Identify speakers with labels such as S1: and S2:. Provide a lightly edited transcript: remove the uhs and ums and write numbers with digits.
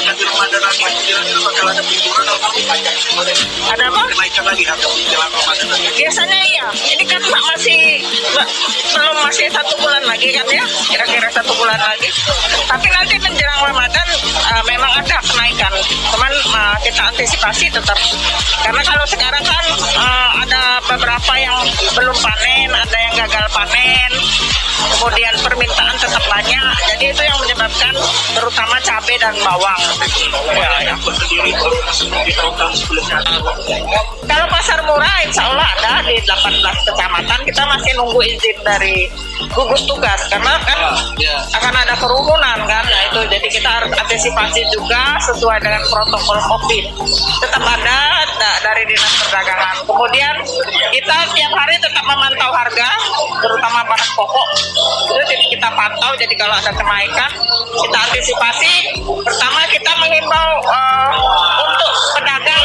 S1: mendekati Ramadan lagi, kira-kira bakal ada penjualan atau
S2: Ada apa?
S1: kenaikan lagi harga menjelang Ramadan lagi?
S2: Biasanya iya. Ini kan belum masih 1 bulan lagi kan ya, kira-kira 1 bulan lagi. Tapi nanti menjelang Ramadan memang ada kenaikan. Cuman kita antisipasi tetap. Karena kalau sekarang kan ada beberapa yang belum panen, ada yang gagal panen. Kemudian permintaan tetap banyak. Jadi itu yang menyebabkan terutama cabai dan bawang.
S1: Ya, yang sendiri di tahun sebelumnya.
S2: Kalau pasar murah insya Allah ada di 18 kecamatan. Kita masih nunggu izin dari gugus tugas karena kan akan ada kerumunan kan. Nah itu jadi kita harus antisipasi juga sesuai dengan protokol COVID. Tetap ada dari Dinas Perdagangan. Kemudian kita tiap hari tetap memantau harga, terutama barang pokok. Itu jadi kita pantau. Jadi kalau ada kenaikan kita antisipasi. Pertama kita mengimbau untuk pedagang